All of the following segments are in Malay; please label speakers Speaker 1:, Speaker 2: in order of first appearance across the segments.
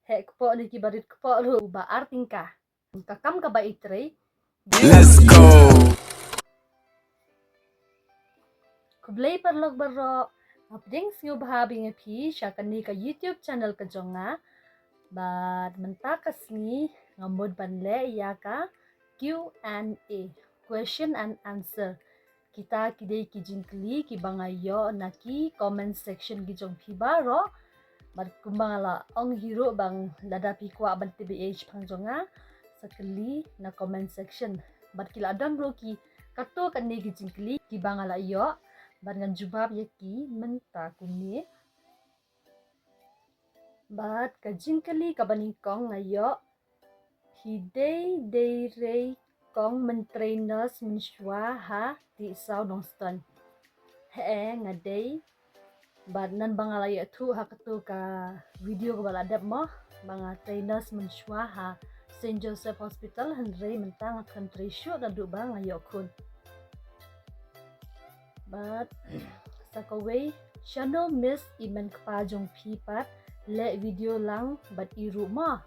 Speaker 1: hek po ni kibarit po ru ba arting ka. Kakam ka ba itre?
Speaker 2: Let's go.
Speaker 1: Kublay parlog baro. Apding siyo bahabi nga pi siya kani ka YouTube channel ka jonga. But mentakas ni ngamod banle iya ka Q&A, question and answer. Kita kidey kijingkli kibangayo na ki comment section gijong pibaro. But kumbangala ong hero bang ladapi kwa ban TBH pangjonga sakali na comment section. But kila adang ro ki kato kani kijingkli kibangala iyo ban ngan jubab yaki menta kuni. But kajingkali kabaning kong ngayo hidey day ray kong mentrainers menshwa ha di saw nong ston. Nga day but nan bangalay atu ha katu ka video ko baladap mo mga trainers menshwa ha St. Joseph Hospital handray mentang country shoot na duba ngayo kun. But sa kaway siya no miss imen kapajong pipat le video lang but iru mo.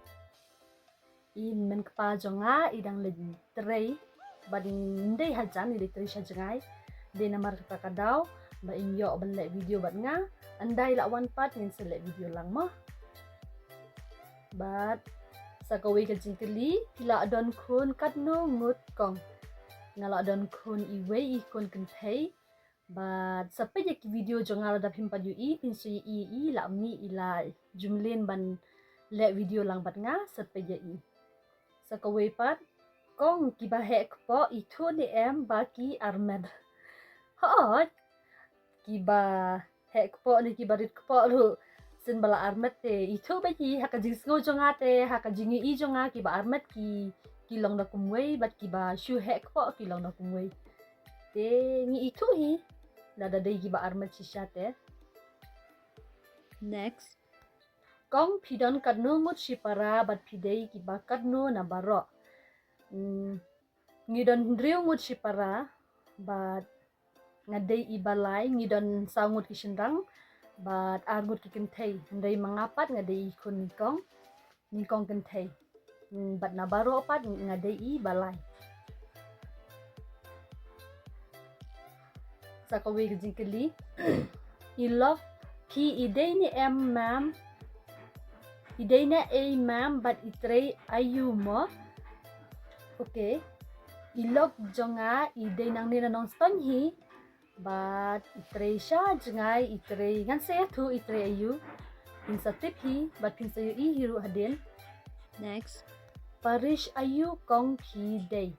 Speaker 1: In men kapajong nga idang le tray but hindi hajan ili tray siya jangay di namar ka daw ba inyo ban le video bat nga anday lawan pat ngin sa le video lang mo. But sa kaway ka jingkali pila adon kun kadno ngut kong ngala adon kun iway ikon kentay. But sa pajak video jo nga dap himpad yu i pinso i la mi ila jumlin ban le video lang bat nga sa pajak i. Sa kaway pat kong kibahek po ito ni baki Armed. Hoot kiba hek po ni kibarit po lu sin bala Armed te ito ba ki hakajing ngo jo nga te hakajing i jo nga kiba Armed ki kilong na kumway bat kiba shu hek po kilong na kumway te ngi ito hi lada day kiba Armed si siya te. Next kong pidon kadno ngut si para bat pidey kiba kadno na baro. Ngidon driyo ngut si para but ngaday ibalay ngidon sangut kisindang but argut kikentay nday mangapat ngaday ikon nikong kentay but nabaro pat ngaday ibalay. Sa kaway kajingkali ilok ki iday ni ma'am iday na ma'am but itray ayu mo. Okay ilok jonga iday nang ninanong stonhi but itray siya jangay itray ngan saya tu itray ayu pinsa tip hi but pinsa yu i hiru hadin. Next parish ayu kong ki day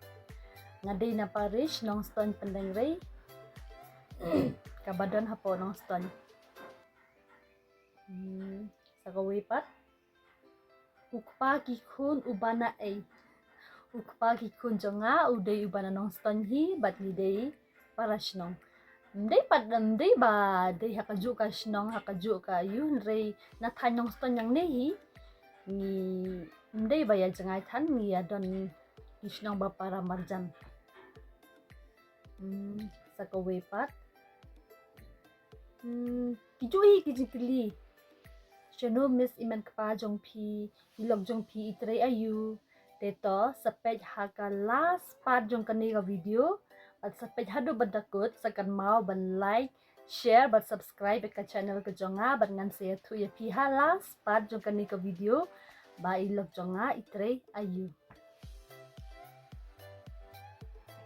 Speaker 1: ngaday na parish nong ston pandang ray kabadon hapo nong ston. Sa kaway pat ukpa kikun ubana ukpa kikun jonga uday ubana nong ston hi but niday parash nong Nday ba day hakaju ka shnong hakaju ka yun ray nathanyong ston yang nehi ni nday ba ya jangay than ni adon kishnong ba para marjan. Sa kaway pat kijui kijikli shano miss iman kapajong pi ilog jong pi itray ayu teto sa page haka last part jong kaniga video. At sa page hado badakot sa kanmao ban like, share, but subscribe ka channel ka jonga ban ngan siya tu ya pihalas pad jong kani ka video ba ilog jonga itray ayu.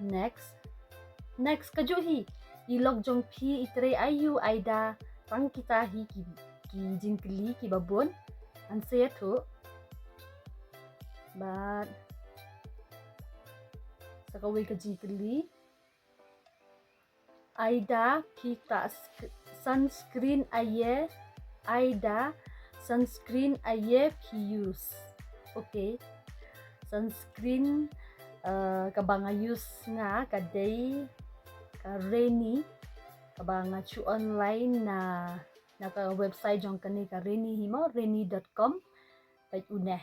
Speaker 1: Next kajuhi ilog jong pi itray ayu aida pang kita hi ki jingkli ki babon an siya tu but sa kaway ka jingkli Aida kita sunscreen aye use. Okay sunscreen kabanga use nga kaday ka rainy kabanga chu online na naka website jong kani ka rainy himo rainy.com pay une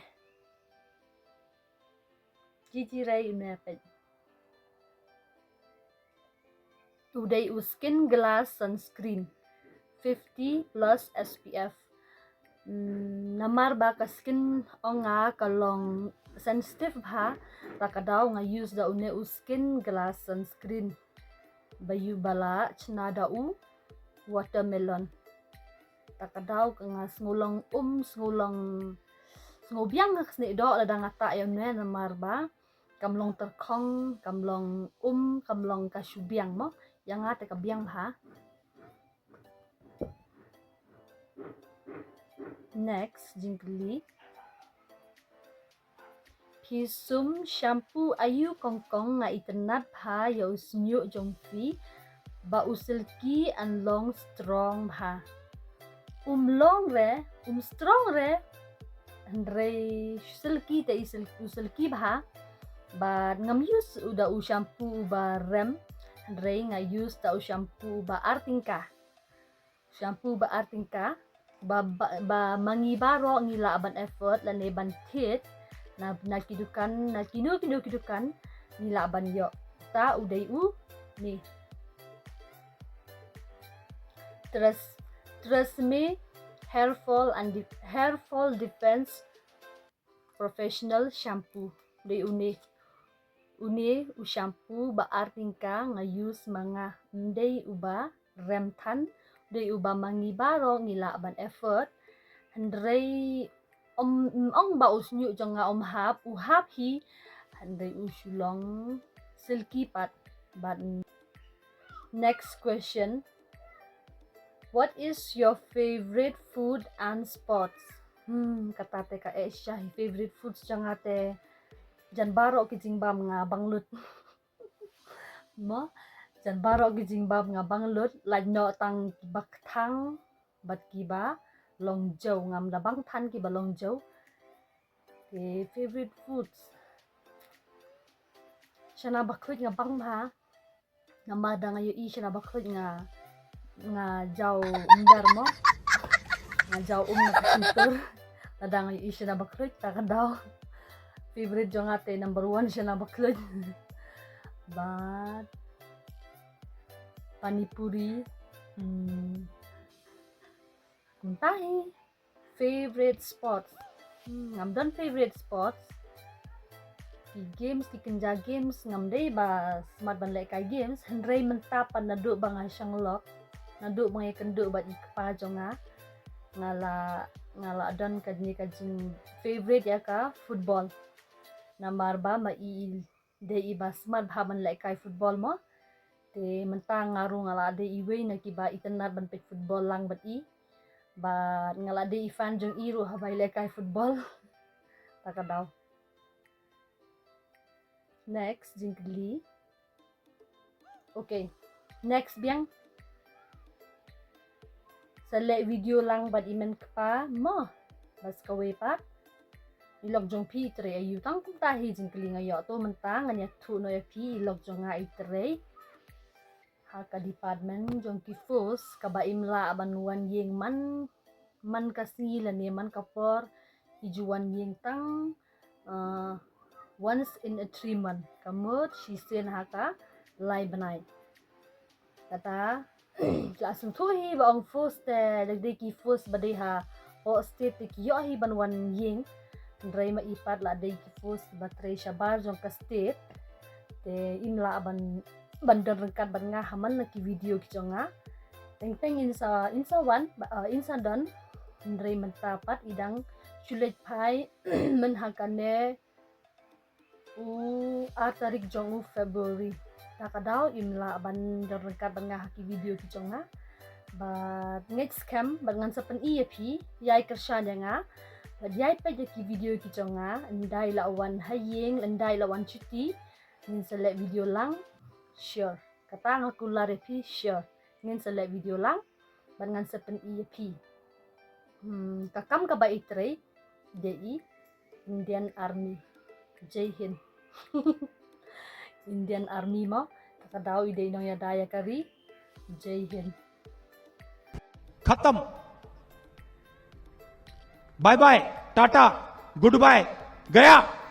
Speaker 1: jijiray une pay uday uskin glass sunscreen 50 plus SPF namar ba ka skin onga kalong sensitive ba takadaw nga use da une u skin glass sunscreen bayu bala chnada u watermelon takadaw nga ngulong ngubiang sni do la dang ata yam ne namar ba kamlong terkong kamlong kamlong kasubiang mo yang ate kabiang ha. Next, jingkli pisum shampoo ayu kongkong nga itenat ha ya usnyu jongfi ba usilki and long strong ha. Long re, strong re, andre silki te usilki ba ba ngam use uda u shampoo ba rem andre nga use ta u shampoo ba artingka. Shampoo ba artingka ba mangibaro ngila aban effort lane bantit na kidukan ngila aban yo ta uday u ni Tresemme hair fall defense professional shampoo day une u shampoo ba artingka nga use mga nday uba remtan day uba mangibaro ngila aban effort handray ong ba usnyu jang nga uhap hi handray u Shillong silky pat. But next question, what is your favorite food and sports? Katate ka siya favorite foods jang ate jan baro kijingbam nga banglut mo jan baro kijingbam nga banglut no tang baktang bat kiba longjaw ngam da bangtan kiba longjaw. Okay, favorite foods siya na baklut nga bangha nga mada nga yu siya na baklut nga jaw undar mo nga jaw na kasintur nada nga yu siya na baklut takadaw favorite jang ate number 1 siya na baklut. But panipuri kuntahi favorite sports ngamdan favorite sports games kenja games ngamday ba smart banlay kay games handray mentapan nadu ba nga siyang lock nadu ba nga kendo ba ikpajo nga ngala dan kadni kajing favorite ya ka football namar ba mai de iba smart ba banlay kay football mo te mentang ngaru ngala de iway na kiba itenar ban pek football lang bat ba ngala de fan jong iru habay lay kay football takadaw. Next, jingkli. Okay. Next biang. Sa video lang bad imen pa mo. Bas kaway pa. Ilog jong pi tre ayu tang kung tahi jingkli ngayo to mentang anya tu no ya pi ilog jong nga itre. Haka department jong kifus kabaimla aban wan yeng man kasilan ni man kapor ijuan yeng tang once in a 3 month kamut sisen haka lai banai kata langsung tuhi ba ang first dagday ki first badai ha o state ki yo hi ban wan ying ndray maipat la day ki first batray siya bar jong ka state te imla ban bandar rengkat ban nga haman na ki video ki nga teng insa don ndray mentapat idang sulit pai menhakane tarik jong February takadaw imla ban rengkat ban nga haki video ki nga but next camp bangan sa pan EAP yai kersya nga but yai pa ki video ki nga andai lawan haying andai lawan cuti ngin select video lang sure kata nga kulare pi sure ngin select video lang bangan sa pan EAP kakam ka ba itre DI Indian Army Jai Hind. Indian Army mo takadaw ide nong yadaya kari Jai Hind.
Speaker 2: खत्म bye bye tata good bye गया।